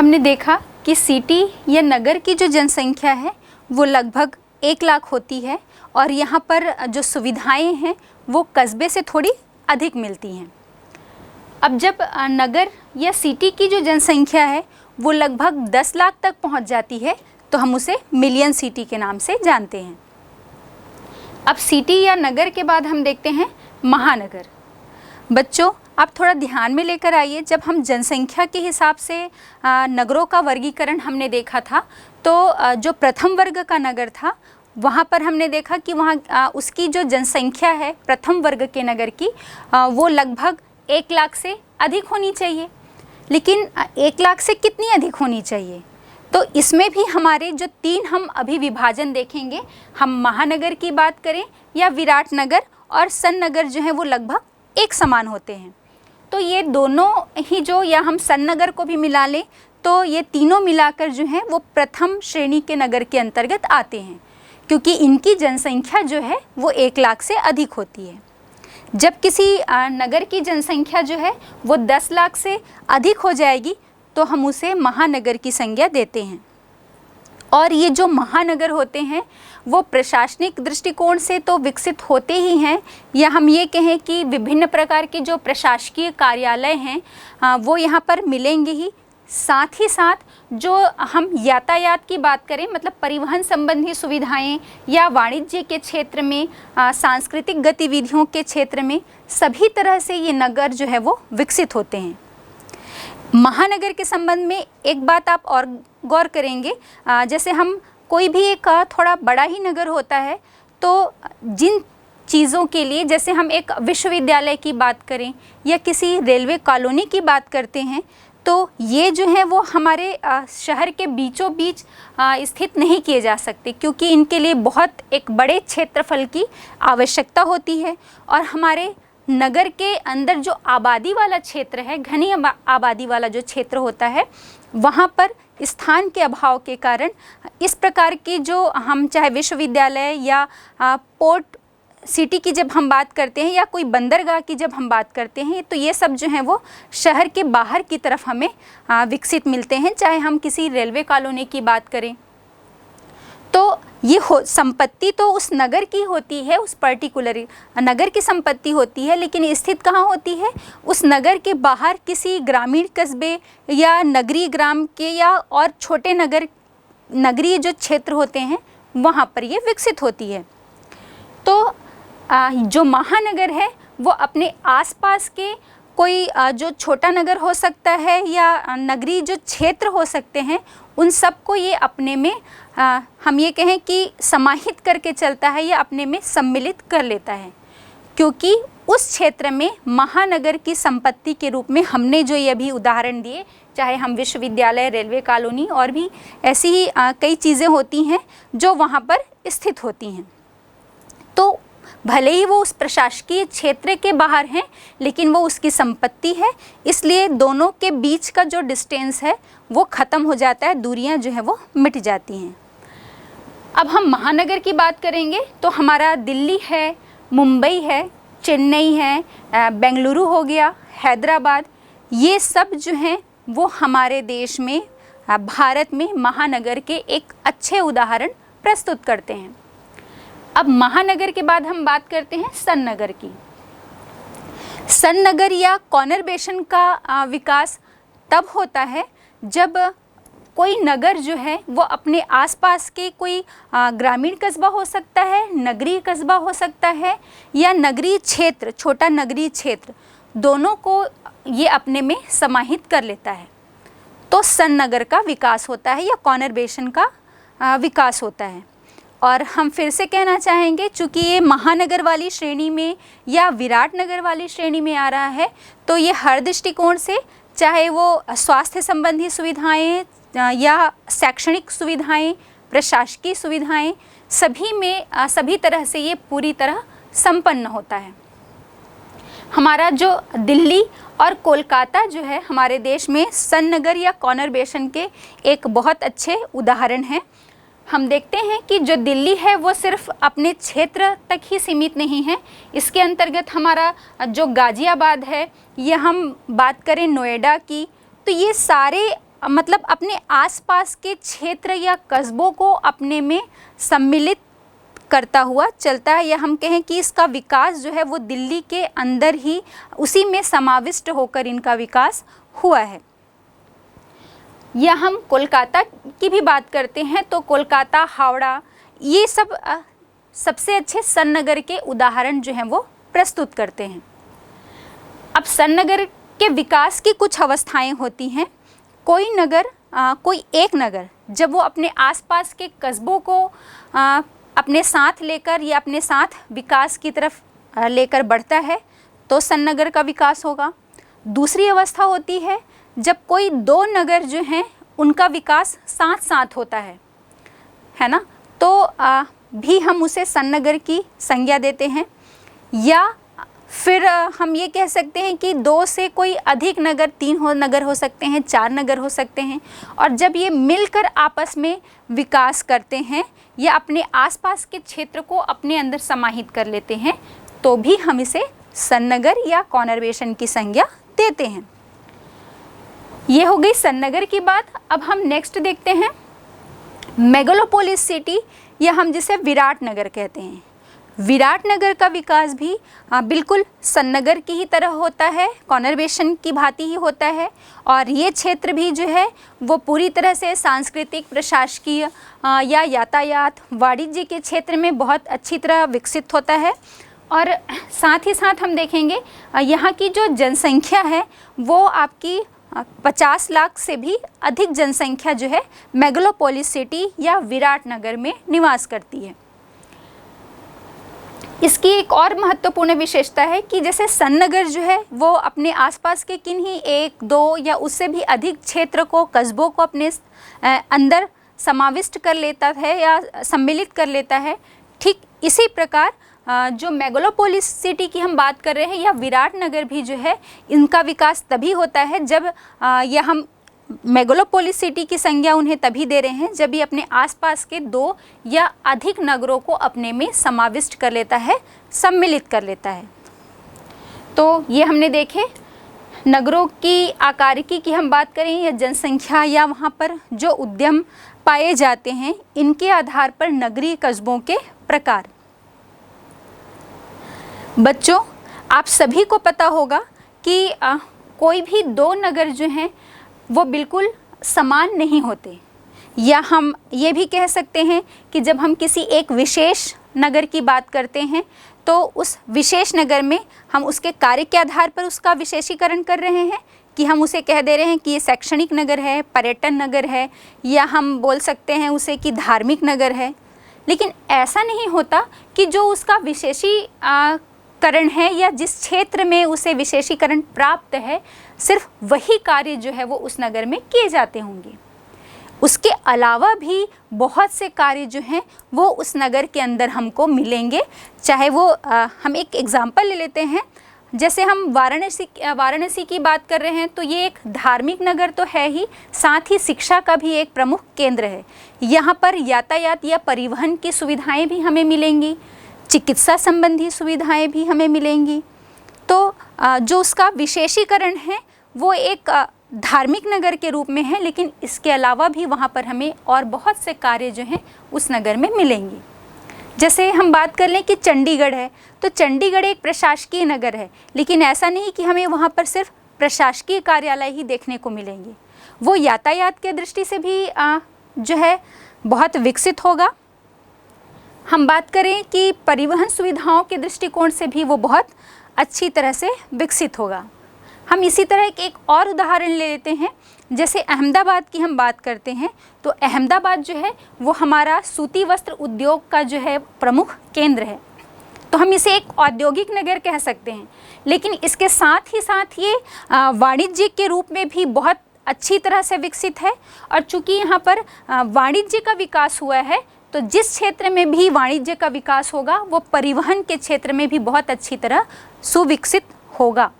हमने देखा कि सिटी या नगर की जो जनसंख्या है वो लगभग 1 लाख होती है और यहाँ पर जो सुविधाएं हैं वो कस्बे से थोड़ी अधिक मिलती हैं। अब जब नगर या सिटी की जो जनसंख्या है वो लगभग 10 लाख तक पहुँच जाती है तो हम उसे मिलियन सिटी के नाम से जानते हैं। अब सिटी या नगर के बाद हम देखते हैं महानगर। बच्चों, आप थोड़ा ध्यान में लेकर आइए, जब हम जनसंख्या के हिसाब से नगरों का वर्गीकरण हमने देखा था तो जो प्रथम वर्ग का नगर था वहाँ पर हमने देखा कि वहाँ उसकी जो जनसंख्या है प्रथम वर्ग के नगर की वो लगभग 1 लाख से अधिक होनी चाहिए। लेकिन 1 लाख से कितनी अधिक होनी चाहिए? तो इसमें भी हमारे जो 3 हम अभी विभाजन देखेंगे, हम महानगर की बात करें या विराट नगर और सन नगर जो है वो लगभग एक समान होते हैं। तो ये दोनों ही जो, या हम सन नगर को भी मिला लें तो ये तीनों मिलाकर जो है वो प्रथम श्रेणी के नगर के अंतर्गत आते हैं, क्योंकि इनकी जनसंख्या जो है वो 1 लाख से अधिक होती है। जब किसी नगर की जनसंख्या जो है वो 10 लाख से अधिक हो जाएगी तो हम उसे महानगर की संज्ञा देते हैं। और ये जो महानगर होते हैं वो प्रशासनिक दृष्टिकोण से तो विकसित होते ही हैं, या हम ये कहें कि विभिन्न प्रकार के जो प्रशासकीय कार्यालय हैं वो यहाँ पर मिलेंगे ही। साथ ही साथ जो हम यातायात की बात करें, मतलब परिवहन संबंधी सुविधाएं या वाणिज्य के क्षेत्र में, सांस्कृतिक गतिविधियों के क्षेत्र में, सभी तरह से ये नगर जो है वो विकसित होते हैं। महानगर के संबंध में एक बात आप और गौर करेंगे, जैसे हम कोई भी एक थोड़ा बड़ा ही नगर होता है तो जिन चीज़ों के लिए, जैसे हम एक विश्वविद्यालय की बात करें या किसी रेलवे कॉलोनी की बात करते हैं, तो ये जो है वो हमारे शहर के बीचों बीच स्थित नहीं किए जा सकते, क्योंकि इनके लिए बहुत एक बड़े क्षेत्रफल की आवश्यकता होती है। और हमारे नगर के अंदर जो आबादी वाला क्षेत्र है, घनी आबादी वाला जो क्षेत्र होता है, वहाँ पर स्थान के अभाव के कारण इस प्रकार की जो हम चाहे विश्वविद्यालय या पोर्ट सिटी की जब हम बात करते हैं या कोई बंदरगाह की जब हम बात करते हैं, तो ये सब जो हैं वो शहर के बाहर की तरफ हमें विकसित मिलते हैं। चाहे हम किसी रेलवे कॉलोनी की बात करें तो ये संपत्ति तो उस नगर की होती है, उस पर्टिकुलर नगर की संपत्ति होती है, लेकिन स्थित कहाँ होती है? उस नगर के बाहर किसी ग्रामीण कस्बे या नगरीय ग्राम के या और छोटे नगरीय जो क्षेत्र होते हैं वहाँ पर ये विकसित होती है। तो जो महानगर है वो अपने आसपास के कोई जो छोटा नगर हो सकता है या नगरीय जो क्षेत्र हो सकते हैं, उन सबको ये अपने में हम ये कहें कि समाहित करके चलता है या अपने में सम्मिलित कर लेता है, क्योंकि उस क्षेत्र में महानगर की संपत्ति के रूप में हमने जो ये अभी उदाहरण दिए, चाहे हम विश्वविद्यालय, रेलवे कॉलोनी और भी ऐसी ही कई चीज़ें होती हैं जो वहाँ पर स्थित होती हैं। तो भले ही वो उस प्रशासकीय क्षेत्र के बाहर हैं, लेकिन वो उसकी संपत्ति है, इसलिए दोनों के बीच का जो डिस्टेंस है वो ख़त्म हो जाता है, दूरियां जो है वो मिट जाती हैं। अब हम महानगर की बात करेंगे तो हमारा दिल्ली है, मुंबई है, चेन्नई है, बेंगलुरु हो गया, हैदराबाद, ये सब जो हैं वो हमारे देश में, भारत में महानगर के एक अच्छे उदाहरण प्रस्तुत करते हैं। अब महानगर के बाद हम बात करते हैं सन नगर की। सन नगर या कॉन्युर्बेशन का विकास तब होता है जब कोई नगर जो है वो अपने आसपास के कोई ग्रामीण कस्बा हो सकता है, नगरीय कस्बा हो सकता है, या नगरीय क्षेत्र, छोटा नगरीय क्षेत्र, दोनों को ये अपने में समाहित कर लेता है। तो सन नगर का विकास होता है या कॉन्युर्बेशन का विकास होता है। और हम फिर से कहना चाहेंगे, चूँकि ये महानगर वाली श्रेणी में या विराट नगर वाली श्रेणी में आ रहा है, तो ये हर दृष्टिकोण से, चाहे वो स्वास्थ्य संबंधी सुविधाएं या शैक्षणिक सुविधाएं, प्रशासकीय सुविधाएं, सभी में सभी तरह से ये पूरी तरह संपन्न होता है। हमारा जो दिल्ली और कोलकाता जो है हमारे देश में सन नगर या कॉन्युर्बेशन के एक बहुत अच्छे उदाहरण हैं। हम देखते हैं कि जो दिल्ली है वो सिर्फ अपने क्षेत्र तक ही सीमित नहीं है, इसके अंतर्गत हमारा जो गाज़ियाबाद है, या हम बात करें नोएडा की, तो ये सारे मतलब अपने आसपास के क्षेत्र या कस्बों को अपने में सम्मिलित करता हुआ चलता है, या हम कहें कि इसका विकास जो है वो दिल्ली के अंदर ही उसी में समाविष्ट होकर इनका विकास हुआ है। या हम कोलकाता की भी बात करते हैं तो कोलकाता, हावड़ा, ये सब सबसे अच्छे सन नगर के उदाहरण जो हैं वो प्रस्तुत करते हैं। अब सन नगर के विकास की कुछ अवस्थाएं होती हैं। कोई एक नगर जब वो अपने आसपास के कस्बों को अपने साथ लेकर या अपने साथ विकास की तरफ लेकर बढ़ता है तो सन नगर का विकास होगा। दूसरी अवस्था होती है जब कोई दो नगर जो हैं उनका विकास साथ साथ होता है ना, तो भी हम उसे सन नगर की संज्ञा देते हैं। या फिर हम ये कह सकते हैं कि दो से कोई अधिक नगर, नगर हो सकते हैं, 4 नगर हो सकते हैं, और जब ये मिलकर आपस में विकास करते हैं या अपने आसपास के क्षेत्र को अपने अंदर समाहित कर लेते हैं तो भी हम इसे सन नगर या कॉनर्वेशन की संज्ञा देते हैं। ये हो गई सन नगर की बात। अब हम नेक्स्ट देखते हैं मेगालोपोलिस सिटी, या हम जिसे विराट नगर कहते हैं। विराट नगर का विकास भी बिल्कुल सन नगर की ही तरह होता है, कॉनर्वेशन की भांति ही होता है, और ये क्षेत्र भी जो है वो पूरी तरह से सांस्कृतिक, प्रशासकीय या यातायात, वाणिज्य के क्षेत्र में बहुत अच्छी तरह विकसित होता है। और साथ ही साथ हम देखेंगे यहाँ की जो जनसंख्या है वो आपकी 50 लाख से भी अधिक जनसंख्या जो है मेगालोपोलिस सिटी या विराट नगर में निवास करती है। इसकी एक और महत्वपूर्ण विशेषता है कि जैसे सन नगर जो है वो अपने आसपास के किन्हीं 1, 2 या उससे भी अधिक क्षेत्र को, कस्बों को अपने अंदर समाविष्ट कर लेता है या सम्मिलित कर लेता है, ठीक इसी प्रकार जो मेगालोपोलिस सिटी की हम बात कर रहे हैं या विराट नगर भी जो है, इनका विकास तभी होता है जब या हम मेगालोपोलिस सिटी की संज्ञा उन्हें तभी दे रहे हैं जब ये अपने आसपास के 2 या अधिक नगरों को अपने में समाविष्ट कर लेता है, सम्मिलित कर लेता है। तो ये हमने देखे नगरों की आकारिकी की हम बात करें या जनसंख्या या वहाँ पर जो उद्यम पाए जाते हैं, इनके आधार पर नगरीय कस्बों के प्रकार। बच्चों, आप सभी को पता होगा कि कोई भी 2 नगर जो हैं वो बिल्कुल समान नहीं होते, या हम ये भी कह सकते हैं कि जब हम किसी एक विशेष नगर की बात करते हैं तो उस विशेष नगर में हम उसके कार्य के आधार पर उसका विशेषीकरण कर रहे हैं, कि हम उसे कह दे रहे हैं कि ये शैक्षणिक नगर है, पर्यटन नगर है, या हम बोल सकते हैं उसे कि धार्मिक नगर है। लेकिन ऐसा नहीं होता कि जो उसका विशेषीकरण है या जिस क्षेत्र में उसे विशेषीकरण प्राप्त है, सिर्फ वही कार्य जो है वो उस नगर में किए जाते होंगे। उसके अलावा भी बहुत से कार्य जो हैं वो उस नगर के अंदर हमको मिलेंगे। चाहे वो हम एक एग्जाम्पल ले लेते हैं, जैसे हम वाराणसी की बात कर रहे हैं तो ये एक धार्मिक नगर तो है ही, साथ ही शिक्षा का भी एक प्रमुख केंद्र है। यहाँ पर यातायात या परिवहन की सुविधाएं भी हमें मिलेंगी, चिकित्सा संबंधी सुविधाएं भी हमें मिलेंगी। तो जो उसका विशेषीकरण है वो एक धार्मिक नगर के रूप में है, लेकिन इसके अलावा भी वहाँ पर हमें और बहुत से कार्य जो हैं उस नगर में मिलेंगे। जैसे हम बात कर लें कि चंडीगढ़ है, तो चंडीगढ़ एक प्रशासकीय नगर है, लेकिन ऐसा नहीं कि हमें वहाँ पर सिर्फ प्रशासकीय कार्यालय ही देखने को मिलेंगे। वो यातायात के दृष्टि से भी जो है बहुत विकसित होगा। हम बात करें कि परिवहन सुविधाओं के दृष्टिकोण से भी वो बहुत अच्छी तरह से विकसित होगा। हम इसी तरह एक और उदाहरण ले लेते हैं, जैसे अहमदाबाद की हम बात करते हैं तो अहमदाबाद जो है वो हमारा सूती वस्त्र उद्योग का जो है प्रमुख केंद्र है, तो हम इसे एक औद्योगिक नगर कह सकते हैं। लेकिन इसके साथ ही साथ ये वाणिज्य के रूप में भी बहुत अच्छी तरह से विकसित है, और चूँकि यहाँ पर वाणिज्य का विकास हुआ है तो जिस क्षेत्र में भी वाणिज्य का विकास होगा वो परिवहन के क्षेत्र में भी बहुत अच्छी तरह सुविकसित होगा।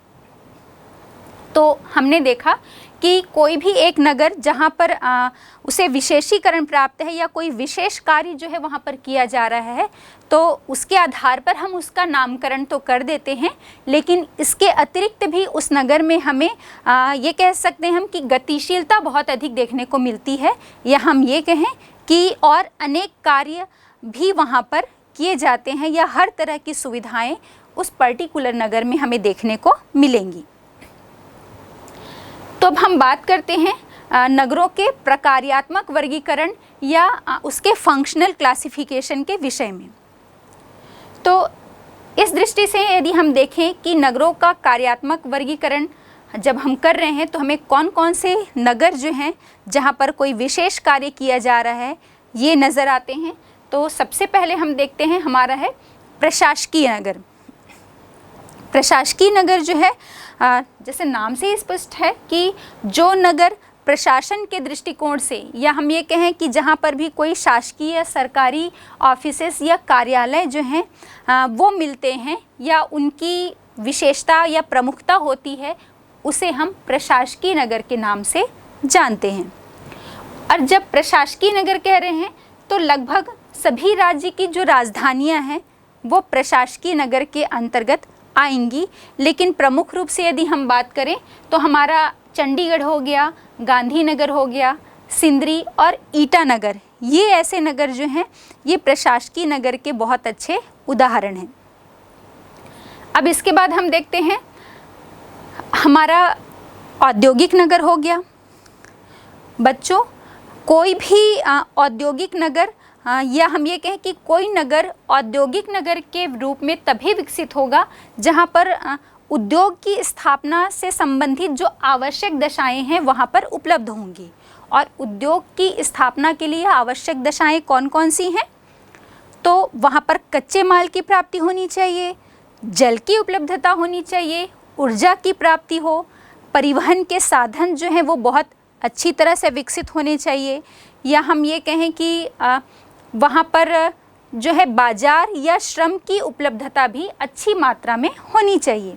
तो हमने देखा कि कोई भी एक नगर जहाँ पर उसे विशेषीकरण प्राप्त है या कोई विशेष कार्य जो है वहाँ पर किया जा रहा है, तो उसके आधार पर हम उसका नामकरण तो कर देते हैं, लेकिन इसके अतिरिक्त भी उस नगर में हमें ये कह सकते हैं हम कि गतिशीलता बहुत अधिक देखने को मिलती है, या हम ये कहें कि और अनेक कार्य भी वहाँ पर किए जाते हैं, या हर तरह की सुविधाएं उस पर्टिकुलर नगर में हमें देखने को मिलेंगी। तो अब हम बात करते हैं नगरों के प्रकार्यात्मक वर्गीकरण या उसके फंक्शनल क्लासिफिकेशन के विषय में। तो इस दृष्टि से यदि हम देखें कि नगरों का कार्यात्मक वर्गीकरण जब हम कर रहे हैं तो हमें कौन कौन से नगर जो हैं जहाँ पर कोई विशेष कार्य किया जा रहा है ये नज़र आते हैं। तो सबसे पहले हम देखते हैं हमारा है प्रशासकीय नगर। प्रशासकीय नगर जो है जैसे नाम से ही स्पष्ट है कि जो नगर प्रशासन के दृष्टिकोण से, या हम ये कहें कि जहाँ पर भी कोई शासकीय या सरकारी ऑफिसेस या कार्यालय जो हैं वो मिलते हैं या उनकी विशेषता या प्रमुखता होती है, उसे हम प्रशासकीय नगर के नाम से जानते हैं। और जब प्रशासकीय नगर कह रहे हैं तो लगभग सभी राज्य की जो राजधानियाँ हैं वो प्रशासकीय नगर के अंतर्गत आएंगी, लेकिन प्रमुख रूप से यदि हम बात करें तो हमारा चंडीगढ़ हो गया, गांधीनगर हो गया, सिंदरी और ईटानगर, ये ऐसे नगर जो हैं ये प्रशासकीय नगर के बहुत अच्छे उदाहरण हैं। अब इसके बाद हम देखते हैं हमारा औद्योगिक नगर हो गया। बच्चों, कोई भी औद्योगिक नगर या हम ये कहें कि कोई नगर औद्योगिक नगर के रूप में तभी विकसित होगा जहाँ पर उद्योग की स्थापना से संबंधित जो आवश्यक दशाएं हैं वहाँ पर उपलब्ध होंगी। और उद्योग की स्थापना के लिए आवश्यक दशाएं कौन कौन सी हैं? तो वहाँ पर कच्चे माल की प्राप्ति होनी चाहिए, जल की उपलब्धता होनी चाहिए, ऊर्जा की प्राप्ति हो, परिवहन के साधन जो हैं वो बहुत अच्छी तरह से विकसित होने चाहिए, या हम ये कहें कि वहाँ पर जो है बाजार या श्रम की उपलब्धता भी अच्छी मात्रा में होनी चाहिए,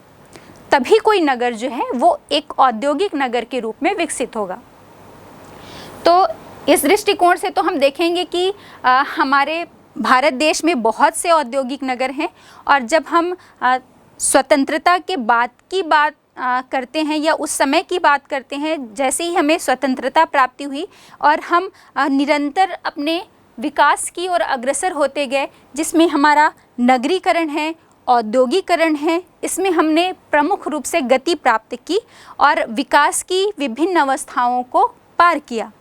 तभी कोई नगर जो है वो एक औद्योगिक नगर के रूप में विकसित होगा। तो इस दृष्टिकोण से तो हम देखेंगे कि हमारे भारत देश में बहुत से औद्योगिक नगर हैं, और जब हम स्वतंत्रता के बाद की बात करते हैं या उस समय की बात करते हैं, जैसे ही हमें स्वतंत्रता प्राप्ति हुई और हम निरंतर अपने विकास की ओर अग्रसर होते गए, जिसमें हमारा नगरीकरण है, औद्योगिकरण है, इसमें हमने प्रमुख रूप से गति प्राप्त की और विकास की विभिन्न अवस्थाओं को पार किया।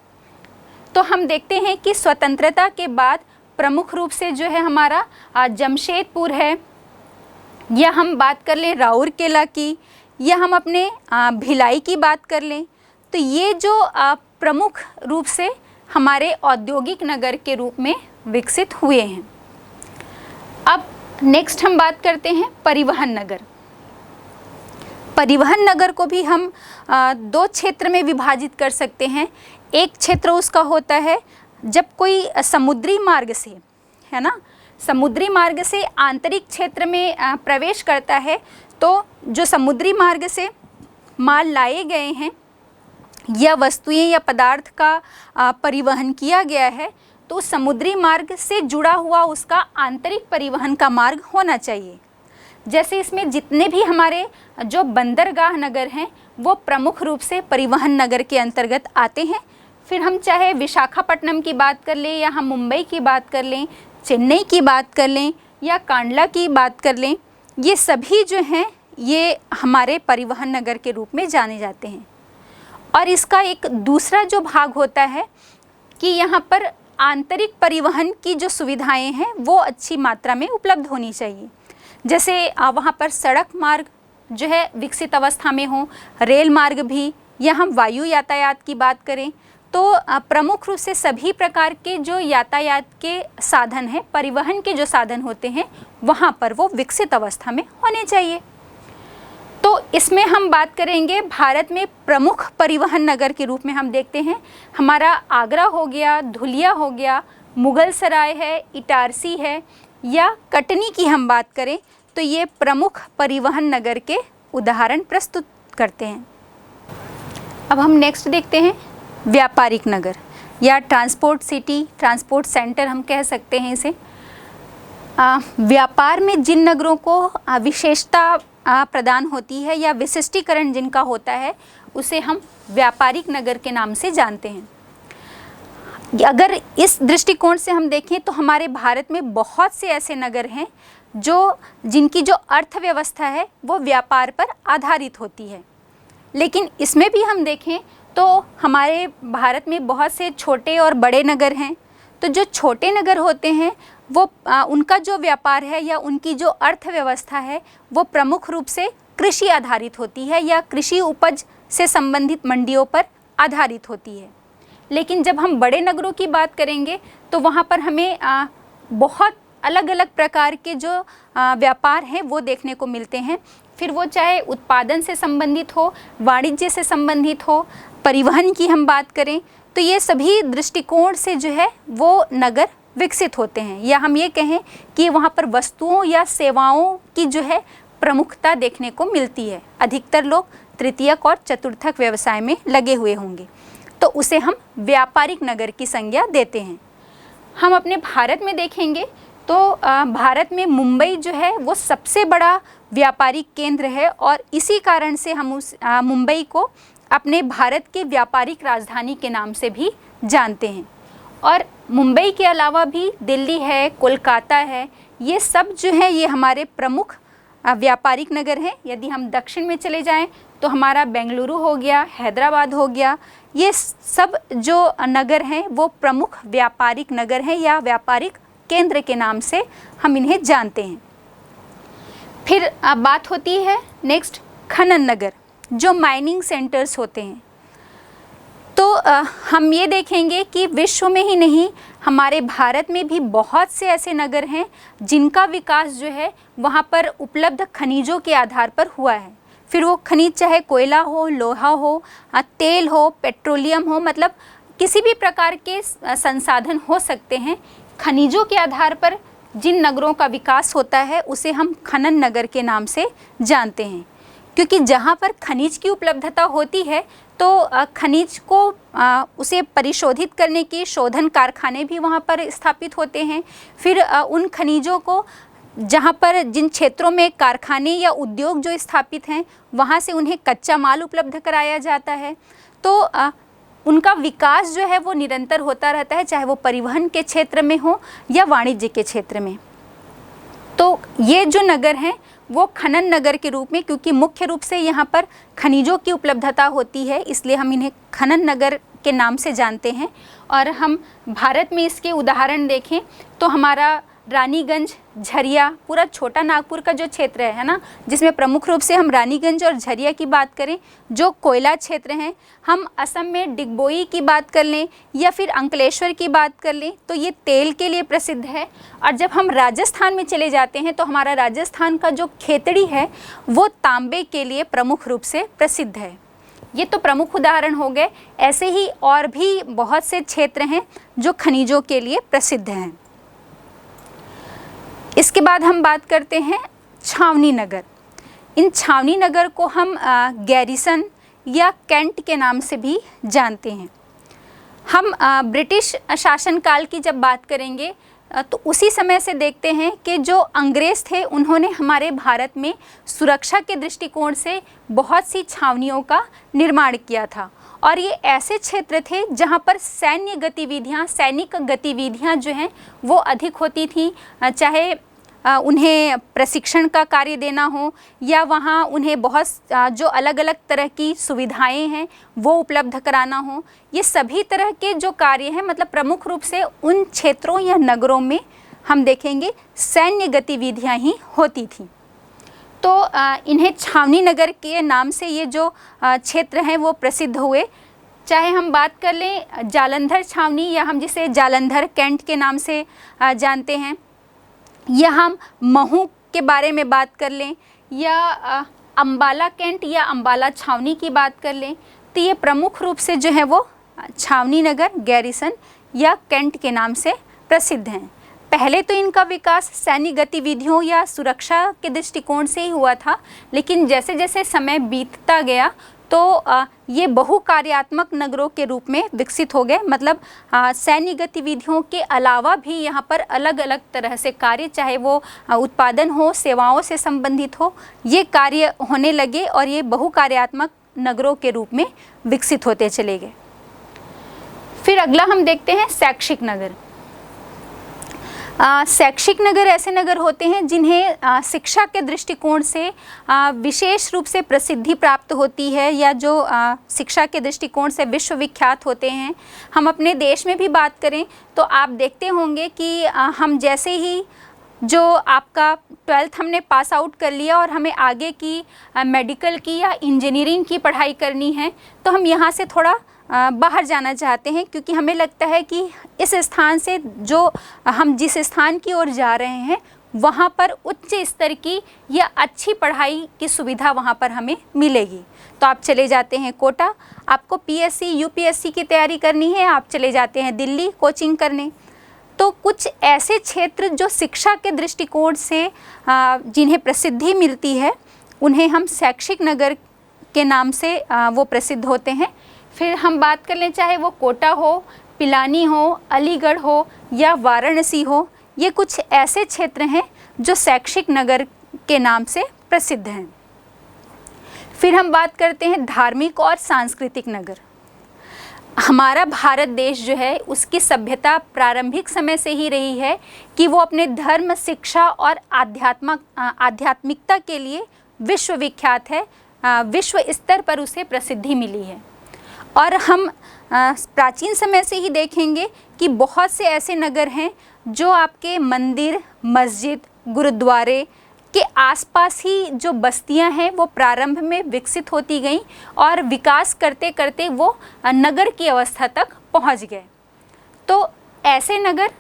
तो हम देखते हैं कि स्वतंत्रता के बाद प्रमुख रूप से जो है हमारा जमशेदपुर है, या हम बात कर लें राउरकेला की, या हम अपने भिलाई की बात कर लें, तो ये जो प्रमुख रूप से हमारे औद्योगिक नगर के रूप में विकसित हुए हैं। अब नेक्स्ट हम बात करते हैं परिवहन नगर। परिवहन नगर को भी हम दो क्षेत्र में विभाजित कर सकते हैं। एक क्षेत्र उसका होता है जब कोई समुद्री मार्ग से, है ना, समुद्री मार्ग से आंतरिक क्षेत्र में प्रवेश करता है, तो जो समुद्री मार्ग से माल लाए गए हैं या वस्तुएं या पदार्थ का परिवहन किया गया है, तो समुद्री मार्ग से जुड़ा हुआ उसका आंतरिक परिवहन का मार्ग होना चाहिए। जैसे इसमें जितने भी हमारे जो बंदरगाह नगर हैं वो प्रमुख रूप से परिवहन नगर के अंतर्गत आते हैं। फिर हम चाहे विशाखापट्टनम की बात कर लें, या हम मुंबई की बात कर लें, चेन्नई की बात कर लें, या कांडला की बात कर लें, ये सभी जो हैं ये हमारे परिवहन नगर के रूप में जाने जाते हैं। और इसका एक दूसरा जो भाग होता है कि यहाँ पर आंतरिक परिवहन की जो सुविधाएं हैं वो अच्छी मात्रा में उपलब्ध होनी चाहिए। जैसे वहाँ पर सड़क मार्ग जो है विकसित अवस्था में हो, रेल मार्ग भी, या हम वायु यातायात की बात करें तो प्रमुख रूप से सभी प्रकार के जो यातायात के साधन हैं, परिवहन के जो साधन होते हैं, वहाँ पर वो विकसित अवस्था में होने चाहिए। तो इसमें हम बात करेंगे भारत में प्रमुख परिवहन नगर के रूप में हम देखते हैं हमारा आगरा हो गया, धुलिया हो गया, मुगल सराय है, इटारसी है, या कटनी की हम बात करें तो ये प्रमुख परिवहन नगर के उदाहरण प्रस्तुत करते हैं। अब हम नेक्स्ट देखते हैं व्यापारिक नगर या ट्रांसपोर्ट सिटी, ट्रांसपोर्ट सेंटर हम कह सकते हैं इसे। व्यापार में जिन नगरों को विशेषता प्रदान होती है या विशिष्टीकरण जिनका होता है उसे हम व्यापारिक नगर के नाम से जानते हैं। अगर इस दृष्टिकोण से हम देखें तो हमारे भारत में बहुत से ऐसे नगर हैं जिनकी जो अर्थव्यवस्था है वो व्यापार पर आधारित होती है। लेकिन इसमें भी हम देखें तो हमारे भारत में बहुत से छोटे और बड़े नगर हैं। तो जो छोटे नगर होते हैं वो उनका जो व्यापार है या उनकी जो अर्थव्यवस्था है वो प्रमुख रूप से कृषि आधारित होती है या कृषि उपज से संबंधित मंडियों पर आधारित होती है। लेकिन जब हम बड़े नगरों की बात करेंगे तो वहाँ पर हमें बहुत अलग अलग प्रकार के जो व्यापार हैं वो देखने को मिलते हैं। फिर वो चाहे उत्पादन से संबंधित हो, वाणिज्य से संबंधित हो, परिवहन की हम बात करें तो ये सभी दृष्टिकोण से जो है वो नगर विकसित होते हैं, या हम ये कहें कि वहाँ पर वस्तुओं या सेवाओं की जो है प्रमुखता देखने को मिलती है। अधिकतर लोग तृतीयक और चतुर्थक व्यवसाय में लगे हुए होंगे, तो उसे हम व्यापारिक नगर की संज्ञा देते हैं। हम अपने भारत में देखेंगे तो भारत में मुंबई जो है वो सबसे बड़ा व्यापारिक केंद्र है और इसी कारण से हम उस मुंबई को अपने भारत के व्यापारिक राजधानी के नाम से भी जानते हैं। और मुंबई के अलावा भी दिल्ली है, कोलकाता है, ये सब जो है ये हमारे प्रमुख व्यापारिक नगर हैं। यदि हम दक्षिण में चले जाएं तो हमारा बेंगलुरु हो गया, हैदराबाद हो गया, ये सब जो नगर हैं वो प्रमुख व्यापारिक नगर हैं या व्यापारिक केंद्र के नाम से हम इन्हें जानते हैं। फिर बात होती है नेक्स्ट खनन नगर, जो माइनिंग सेंटर्स होते हैं। तो हम ये देखेंगे कि विश्व में ही नहीं हमारे भारत में भी बहुत से ऐसे नगर हैं जिनका विकास जो है वहाँ पर उपलब्ध खनिजों के आधार पर हुआ है। फिर वो खनिज चाहे कोयला हो, लोहा हो, तेल हो, पेट्रोलियम हो, मतलब किसी भी प्रकार के संसाधन हो सकते हैं। खनिजों के आधार पर जिन नगरों का विकास होता है उसे हम खनन नगर के नाम से जानते हैं, क्योंकि जहाँ पर खनिज की उपलब्धता होती है तो खनिज को उसे परिशोधित करने के शोधन कारखाने भी वहाँ पर स्थापित होते हैं। फिर उन खनिजों को जहाँ पर जिन क्षेत्रों में कारखाने या उद्योग जो स्थापित हैं वहाँ से उन्हें कच्चा माल उपलब्ध कराया जाता है। तो उनका विकास जो है वो निरंतर होता रहता है, चाहे वो परिवहन के क्षेत्र में हो या वाणिज्य के क्षेत्र में। तो ये जो नगर हैं वो खनन नगर के रूप में, क्योंकि मुख्य रूप से यहाँ पर खनिजों की उपलब्धता होती है, इसलिए हम इन्हें खनन नगर के नाम से जानते हैं। और हम भारत में इसके उदाहरण देखें तो हमारा रानीगंज, झरिया, पूरा छोटा नागपुर का जो क्षेत्र है ना, जिसमें प्रमुख रूप से हम रानीगंज और झरिया की बात करें जो कोयला क्षेत्र हैं, हम असम में डिगबोई की बात कर लें या फिर अंकलेश्वर की बात कर लें तो ये तेल के लिए प्रसिद्ध है। और जब हम राजस्थान में चले जाते हैं तो हमारा राजस्थान का जो खेतड़ी है वो तांबे के लिए प्रमुख रूप से प्रसिद्ध है। ये तो प्रमुख उदाहरण हो गए, ऐसे ही और भी बहुत से क्षेत्र हैं जो खनिजों के लिए प्रसिद्ध हैं। इसके बाद हम बात करते हैं छावनी नगर। इन छावनी नगर को हम गैरिसन या कैंट के नाम से भी जानते हैं। हम ब्रिटिश शासनकाल की जब बात करेंगे तो उसी समय से देखते हैं कि जो अंग्रेज़ थे उन्होंने हमारे भारत में सुरक्षा के दृष्टिकोण से बहुत सी छावनियों का निर्माण किया था। और ये ऐसे क्षेत्र थे जहाँ पर सैनिक गतिविधियाँ जो हैं वो अधिक होती थी, चाहे उन्हें प्रशिक्षण का कार्य देना हो या वहाँ उन्हें बहुत जो अलग अलग तरह की सुविधाएं हैं वो उपलब्ध कराना हो। ये सभी तरह के जो कार्य हैं मतलब प्रमुख रूप से उन क्षेत्रों या नगरों में हम देखेंगे सैन्य गतिविधियाँ ही होती थी। तो इन्हें छावनी नगर के नाम से ये जो क्षेत्र हैं वो प्रसिद्ध हुए। चाहे हम बात कर लें जालंधर छावनी या हम जिसे जालंधर कैंट के नाम से जानते हैं, या हम महू के बारे में बात कर लें या अंबाला कैंट या अंबाला छावनी की बात कर लें, तो ये प्रमुख रूप से जो है वो छावनी नगर, गैरिसन या कैंट के नाम से प्रसिद्ध हैं। पहले तो इनका विकास सैन्य गतिविधियों या सुरक्षा के दृष्टिकोण से ही हुआ था, लेकिन जैसे जैसे समय बीतता गया तो ये बहुकार्यात्मक नगरों के रूप में विकसित हो गए। मतलब सैन्य गतिविधियों के अलावा भी यहाँ पर अलग अलग तरह से कार्य, चाहे वो उत्पादन हो, सेवाओं से संबंधित हो, ये कार्य होने लगे और ये बहुकार्यात्मक नगरों के रूप में विकसित होते चले गए। फिर अगला हम देखते हैं शैक्षिक नगर। शैक्षिक नगर ऐसे नगर होते हैं जिन्हें शिक्षा के दृष्टिकोण से विशेष रूप से प्रसिद्धि प्राप्त होती है, या जो शिक्षा के दृष्टिकोण से विश्वविख्यात होते हैं। हम अपने देश में भी बात करें तो आप देखते होंगे कि हम जैसे ही जो आपका 12th हमने पास आउट कर लिया और हमें आगे की मेडिकल की या इंजीनियरिंग की पढ़ाई करनी है, तो हम यहाँ से थोड़ा बाहर जाना चाहते हैं, क्योंकि हमें लगता है कि इस स्थान से जो हम जिस स्थान की ओर जा रहे हैं वहाँ पर उच्च स्तर की या अच्छी पढ़ाई की सुविधा वहाँ पर हमें मिलेगी। तो आप चले जाते हैं कोटा, आपको पीएससी यूपीएससी की तैयारी करनी है, आप चले जाते हैं दिल्ली कोचिंग करने। तो कुछ ऐसे क्षेत्र जो शिक्षा के दृष्टिकोण से जिन्हें प्रसिद्धि मिलती है, उन्हें हम शैक्षिक नगर के नाम से वो प्रसिद्ध होते हैं। फिर हम बात कर लें, चाहे वो कोटा हो, पिलानी हो, अलीगढ़ हो या वाराणसी हो, ये कुछ ऐसे क्षेत्र हैं जो शैक्षिक नगर के नाम से प्रसिद्ध हैं। फिर हम बात करते हैं धार्मिक और सांस्कृतिक नगर। हमारा भारत देश जो है, उसकी सभ्यता प्रारंभिक समय से ही रही है कि वो अपने धर्म, शिक्षा और आध्यात्मिकता के लिए विश्वविख्यात है। विश्व स्तर पर उसे प्रसिद्धि मिली है। और हम प्राचीन समय से ही देखेंगे कि बहुत से ऐसे नगर हैं जो आपके मंदिर, मस्जिद, गुरुद्वारे के आसपास ही जो बस्तियां हैं वो प्रारंभ में विकसित होती गईं और विकास करते करते वो नगर की अवस्था तक पहुंच गए। तो ऐसे नगर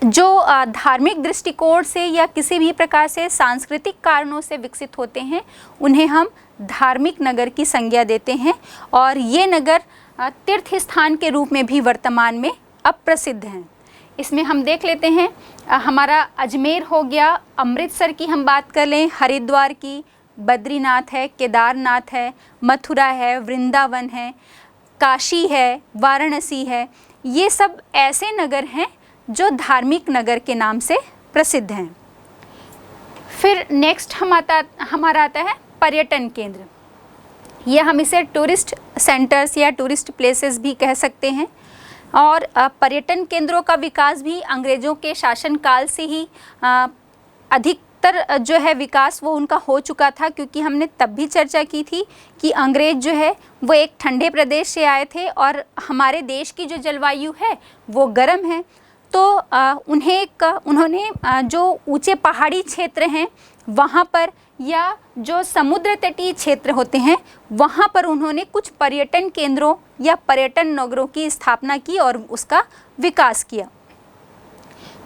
जो धार्मिक दृष्टिकोण से या किसी भी प्रकार से सांस्कृतिक कारणों से विकसित होते हैं, उन्हें हम धार्मिक नगर की संज्ञा देते हैं। और ये नगर तीर्थ स्थान के रूप में भी वर्तमान में अब प्रसिद्ध हैं। इसमें हम देख लेते हैं, हमारा अजमेर हो गया, अमृतसर की हम बात कर लें, हरिद्वार की, बद्रीनाथ है, केदारनाथ है, मथुरा है, वृंदावन है, काशी है, वाराणसी है। ये सब ऐसे नगर हैं जो धार्मिक नगर के नाम से प्रसिद्ध हैं। फिर नेक्स्ट हमारा आता है पर्यटन केंद्र। यह हम इसे टूरिस्ट सेंटर्स या टूरिस्ट प्लेसेस भी कह सकते हैं। और पर्यटन केंद्रों का विकास भी अंग्रेज़ों के शासनकाल से ही अधिकतर जो है विकास वो उनका हो चुका था, क्योंकि हमने तब भी चर्चा की थी कि अंग्रेज़ जो है वो एक ठंडे प्रदेश से आए थे और हमारे देश की जो जलवायु है वो गर्म है। तो उन्होंने जो ऊंचे पहाड़ी क्षेत्र हैं वहाँ पर या जो समुद्र तटीय क्षेत्र होते हैं वहाँ पर उन्होंने कुछ पर्यटन केंद्रों या पर्यटन नगरों की स्थापना की और उसका विकास किया।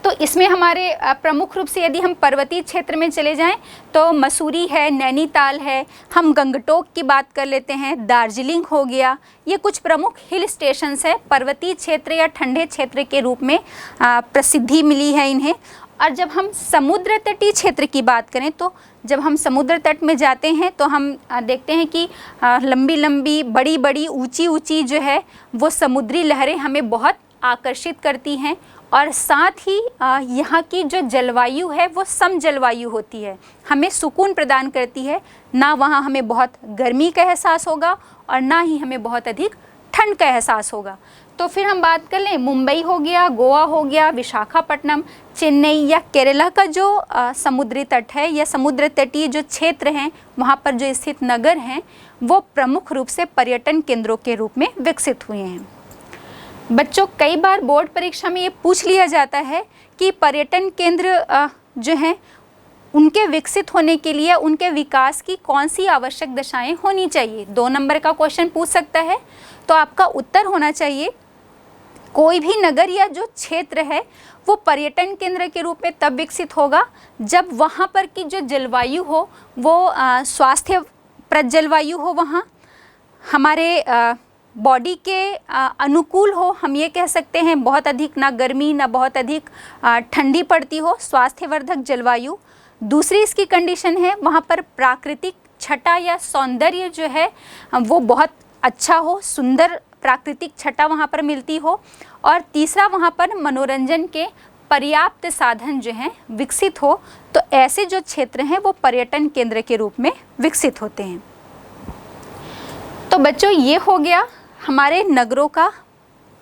तो इसमें हमारे प्रमुख रूप से यदि हम पर्वतीय क्षेत्र में चले जाएं तो मसूरी है, नैनीताल है, हम गंगटोक की बात कर लेते हैं, दार्जिलिंग हो गया। ये कुछ प्रमुख हिल स्टेशंस है, पर्वतीय क्षेत्र या ठंडे क्षेत्र के रूप में प्रसिद्धि मिली है इन्हें। और जब हम समुद्र तटीय क्षेत्र की बात करें तो जब हम समुद्र तट में जाते हैं तो हम देखते हैं कि लंबी लंबी, बड़ी बड़ी, ऊंची ऊंची जो है वो समुद्री लहरें हमें बहुत आकर्षित करती हैं। और साथ ही यहाँ की जो जलवायु है वो सम जलवायु होती है, हमें सुकून प्रदान करती है। ना वहाँ हमें बहुत गर्मी का एहसास होगा और ना ही हमें बहुत अधिक ठंड का एहसास होगा। तो फिर हम बात कर लें, मुंबई हो गया, गोवा हो गया, विशाखापट्टनम, चेन्नई या केरला का जो समुद्री तट है या समुद्र तटीय जो क्षेत्र हैं वहाँ पर जो स्थित नगर हैं वो प्रमुख रूप से पर्यटन केंद्रों के रूप में विकसित हुए हैं। बच्चों, कई बार बोर्ड परीक्षा में ये पूछ लिया जाता है कि पर्यटन केंद्र जो हैं उनके विकसित होने के लिए उनके विकास की कौन सी आवश्यक दशाएं होनी चाहिए। 2 नंबर का क्वेश्चन पूछ सकता है। तो आपका उत्तर होना चाहिए, कोई भी नगर या जो क्षेत्र है वो पर्यटन केंद्र के रूप में तब विकसित होगा जब वहाँ पर की जो जलवायु हो वो स्वास्थ्यप्रद जलवायु हो, वहाँ हमारे बॉडी के अनुकूल हो। हम ये कह सकते हैं बहुत अधिक ना गर्मी ना बहुत अधिक ठंडी पड़ती हो, स्वास्थ्यवर्धक जलवायु। दूसरी इसकी कंडीशन है वहाँ पर प्राकृतिक छटा या सौंदर्य जो है वो बहुत अच्छा हो, सुंदर प्राकृतिक छटा वहाँ पर मिलती हो। और तीसरा, वहाँ पर मनोरंजन के पर्याप्त साधन जो हैं विकसित हो। तो ऐसे जो क्षेत्र हैं वो पर्यटन केंद्र के रूप में विकसित होते हैं। तो बच्चों, ये हो गया हमारे नगरों का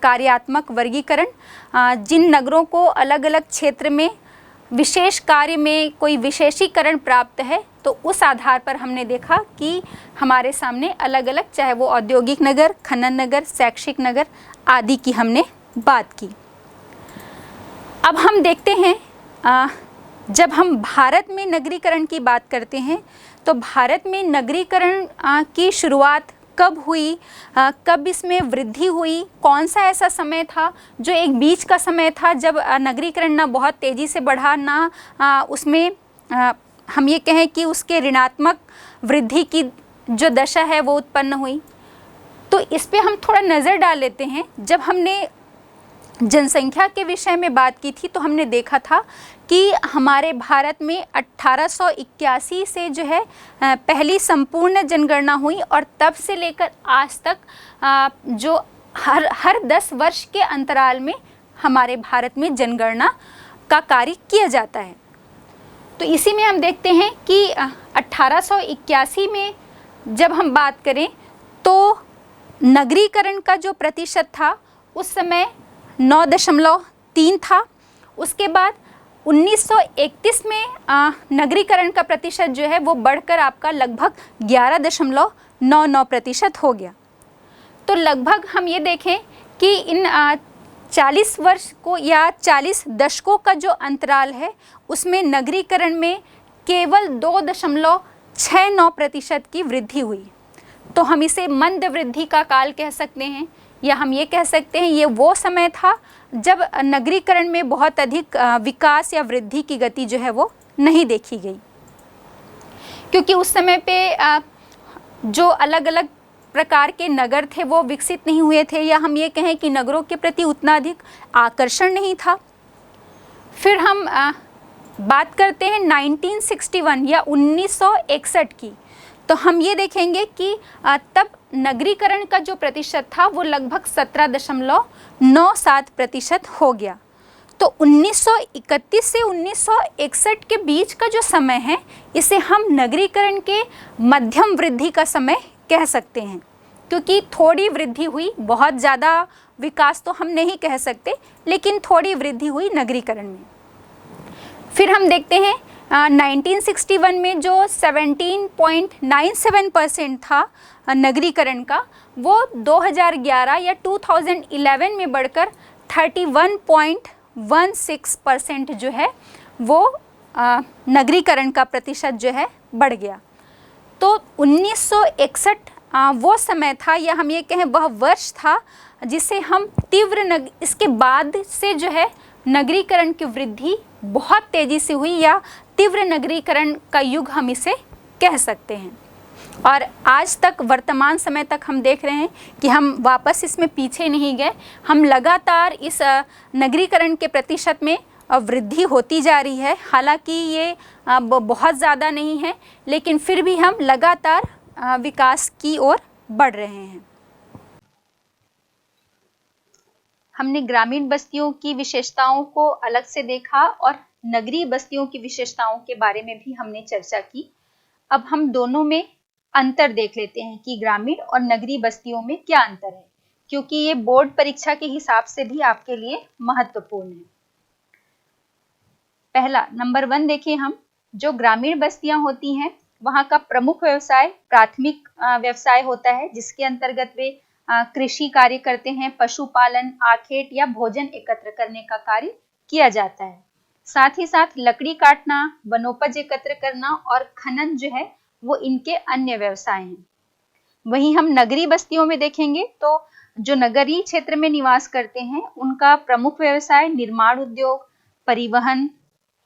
कार्यात्मक वर्गीकरण। जिन नगरों को अलग अलग क्षेत्र में विशेष कार्य में कोई विशेषीकरण प्राप्त है, तो उस आधार पर हमने देखा कि हमारे सामने अलग अलग, चाहे वो औद्योगिक नगर, खनन नगर, शैक्षिक नगर आदि की हमने बात की। अब हम देखते हैं, जब हम भारत में नगरीकरण की बात करते हैं तो भारत में नगरीकरण की शुरुआत कब हुई, कब इसमें वृद्धि हुई, कौन सा ऐसा समय था जो एक बीच का समय था जब नगरीकरण ना बहुत तेज़ी से बढ़ा, ना उसमें हम ये कहें कि उसके ऋणात्मक वृद्धि की जो दशा है वो उत्पन्न हुई। तो इस पे हम थोड़ा नज़र डाल लेते हैं। जब हमने जनसंख्या के विषय में बात की थी तो हमने देखा था कि हमारे भारत में 1881 से जो है पहली संपूर्ण जनगणना हुई, और तब से लेकर आज तक जो हर 10 वर्ष के अंतराल में हमारे भारत में जनगणना का कार्य किया जाता है। तो इसी में हम देखते हैं कि 1881 में जब हम बात करें तो नगरीकरण का जो प्रतिशत था उस समय 9.3 था। उसके बाद 1931 में नगरीकरण का प्रतिशत जो है वो बढ़कर आपका लगभग 11.99% हो गया। तो लगभग हम ये देखें कि इन 40 वर्ष को या 40 दशकों का जो अंतराल है उसमें नगरीकरण में केवल 2.69% की वृद्धि हुई। तो हम इसे मंद वृद्धि का काल कह सकते हैं, या हम ये कह सकते हैं ये वो समय था जब नगरीकरण में बहुत अधिक विकास या वृद्धि की गति जो है वो नहीं देखी गई, क्योंकि उस समय पे जो अलग अलग प्रकार के नगर थे वो विकसित नहीं हुए थे, या हम ये कहें कि नगरों के प्रति उतना अधिक आकर्षण नहीं था। फिर हम बात करते हैं 1961 या 1961 की, तो हम ये देखेंगे कि तब नगरीकरण का जो प्रतिशत था वो लगभग 17.97% हो गया। तो 1931 से 1961 के बीच का जो समय है इसे हम नगरीकरण के मध्यम वृद्धि का समय कह सकते हैं, क्योंकि थोड़ी वृद्धि हुई, बहुत ज़्यादा विकास तो हम नहीं कह सकते, लेकिन थोड़ी वृद्धि हुई नगरीकरण में। फिर हम देखते हैं 1961 में जो 17.97% था नगरीकरण का, वो 2011 या 2011 में बढ़कर 31.16% जो है वो नगरीकरण का प्रतिशत जो है बढ़ गया। तो 1961 वो समय था, या हम ये कहें वह वर्ष था जिसे हम इसके बाद से जो है नगरीकरण की वृद्धि बहुत तेज़ी से हुई, या तीव्र नगरीकरण का युग हम इसे कह सकते हैं। और आज तक, वर्तमान समय तक हम देख रहे हैं कि हम वापस इसमें पीछे नहीं गए, हम लगातार इस नगरीकरण के प्रतिशत में वृद्धि होती जा रही है। हालांकि ये बहुत ज़्यादा नहीं है, लेकिन फिर भी हम लगातार विकास की ओर बढ़ रहे हैं। हमने ग्रामीण बस्तियों की विशेषताओं को अलग से देखा और नगरीय बस्तियों की विशेषताओं के बारे में भी हमने चर्चा की। अब हम दोनों में अंतर देख लेते हैं कि ग्रामीण और नगरीय बस्तियों में क्या अंतर है, क्योंकि ये बोर्ड परीक्षा के हिसाब से भी आपके लिए महत्वपूर्ण है। पहला, नंबर 1 देखें हम, जो ग्रामीण बस्तियां होती हैं वहाँ का प्रमुख व्यवसाय प्राथमिक व्यवसाय होता है, जिसके अंतर्गत वे कृषि कार्य करते हैं, पशुपालन, आखेट या भोजन एकत्र करने का कार्य किया जाता है। साथ ही साथ लकड़ी काटना, वनोपज एकत्र करना और खनन जो है वो इनके अन्य व्यवसाय हैं। वहीं हम नगरीय बस्तियों में देखेंगे तो जो नगरीय क्षेत्र में निवास करते हैं उनका प्रमुख व्यवसाय निर्माण उद्योग, परिवहन,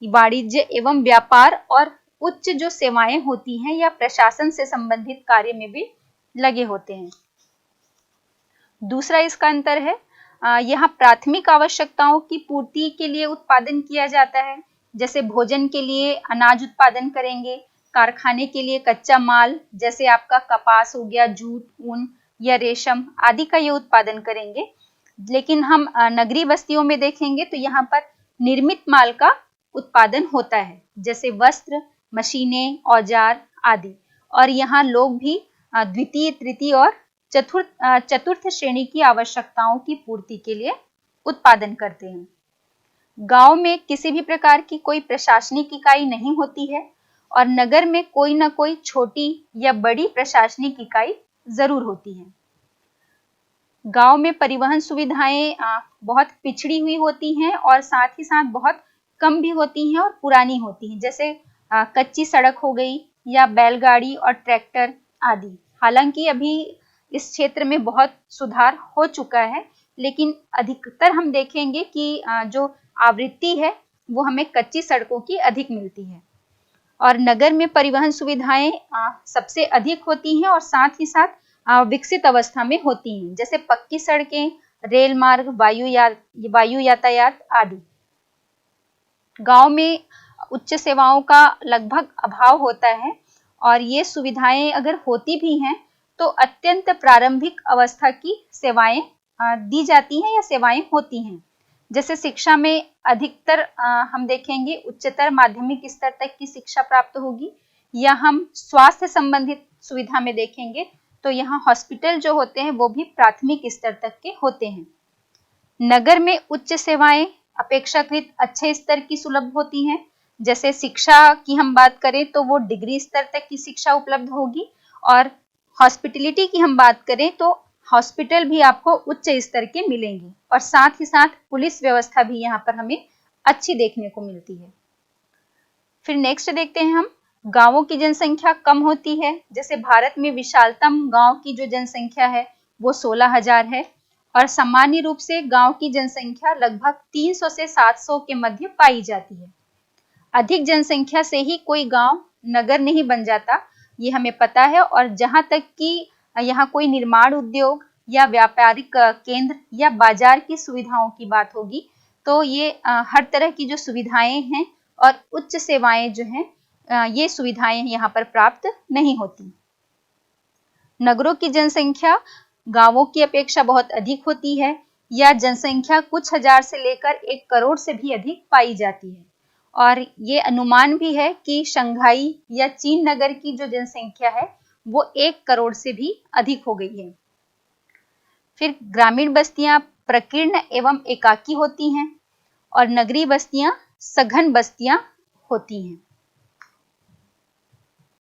वाणिज्य एवं व्यापार और उच्च जो सेवाएं होती हैं या प्रशासन से संबंधित कार्य में भी लगे होते हैं। दूसरा इसका अंतर है, यहाँ प्राथमिक आवश्यकताओं की पूर्ति के लिए उत्पादन किया जाता है, जैसे भोजन के लिए अनाज उत्पादन करेंगे, कारखाने के लिए कच्चा माल जैसे आपका कपास हो गया, जूट, ऊन या रेशम आदि का ये उत्पादन करेंगे। लेकिन हम नगरीय बस्तियों में देखेंगे तो यहाँ पर निर्मित माल का उत्पादन होता है, जैसे वस्त्र, मशीनें, औजार आदि। और यहाँ लोग भी द्वितीय, तृतीय और चतुर्थ श्रेणी की आवश्यकताओं की पूर्ति के लिए उत्पादन करते हैं। गांव में किसी भी प्रकार की कोई प्रशासनिक इकाई नहीं होती है और नगर में कोई ना कोई छोटी या बड़ी प्रशासनिक इकाई जरूर होती है। गांव में परिवहन सुविधाएं बहुत पिछड़ी हुई होती हैं और साथ ही साथ बहुत कम भी होती हैं और पुरानी होती हैं, जैसे कच्ची सड़क हो गई या बैलगाड़ी और ट्रैक्टर आदि। हालांकि अभी इस क्षेत्र में बहुत सुधार हो चुका है, लेकिन अधिकतर हम देखेंगे कि जो आवृत्ति है वो हमें कच्ची सड़कों की अधिक मिलती है। और नगर में परिवहन सुविधाएं सबसे अधिक होती हैं और साथ ही साथ विकसित अवस्था में होती हैं, जैसे पक्की सड़कें, रेल मार्ग, वायु यातायात आदि। गांव में उच्च सेवाओं का लगभग अभाव होता है और ये सुविधाएं अगर होती भी हैं तो अत्यंत प्रारंभिक अवस्था की सेवाएं दी जाती हैं या सेवाएं होती हैं। जैसे शिक्षा में अधिकतर हम देखेंगे उच्चतर माध्यमिक स्तर तक की शिक्षा प्राप्त होगी, या हम स्वास्थ्य संबंधित सुविधा में देखेंगे तो यहाँ हॉस्पिटल जो होते हैं वो भी प्राथमिक स्तर तक के होते हैं। नगर में उच्च सेवाएं अपेक्षाकृत अच्छे स्तर की सुलभ होती हैं। जैसे शिक्षा की हम बात करें तो वो डिग्री स्तर तक की शिक्षा उपलब्ध होगी, और हॉस्पिटलिटी की हम बात करें तो हॉस्पिटल भी आपको उच्च स्तर के मिलेंगे, और साथ ही साथ पुलिस व्यवस्था भी यहाँ पर हमें अच्छी देखने को मिलती है। फिर नेक्स्ट देखते हैं हम, गांवों की जनसंख्या कम होती है। जैसे भारत में विशालतम गांव की जो जनसंख्या है वो 16,000 है, और सामान्य रूप से गांव की जनसंख्या लगभग 300 से 700 के मध्य पाई जाती है। अधिक जनसंख्या से ही कोई गांव नगर नहीं बन जाता, ये हमें पता है। और जहां तक कि यहाँ कोई निर्माण उद्योग या व्यापारिक केंद्र या बाजार की सुविधाओं की बात होगी तो ये हर तरह की जो सुविधाएं हैं और उच्च सेवाएं जो हैं ये सुविधाएं यहाँ पर प्राप्त नहीं होती। नगरों की जनसंख्या गांवों की अपेक्षा बहुत अधिक होती है, या जनसंख्या कुछ हजार से लेकर 1 करोड़ से भी अधिक पाई जाती है। और ये अनुमान भी है कि शंघाई या चीन नगर की जो जनसंख्या है वो 1 करोड़ से भी अधिक हो गई है। फिर ग्रामीण बस्तियां प्रकीर्ण एवं एकाकी होती हैं और नगरीय बस्तियां सघन बस्तियां होती हैं।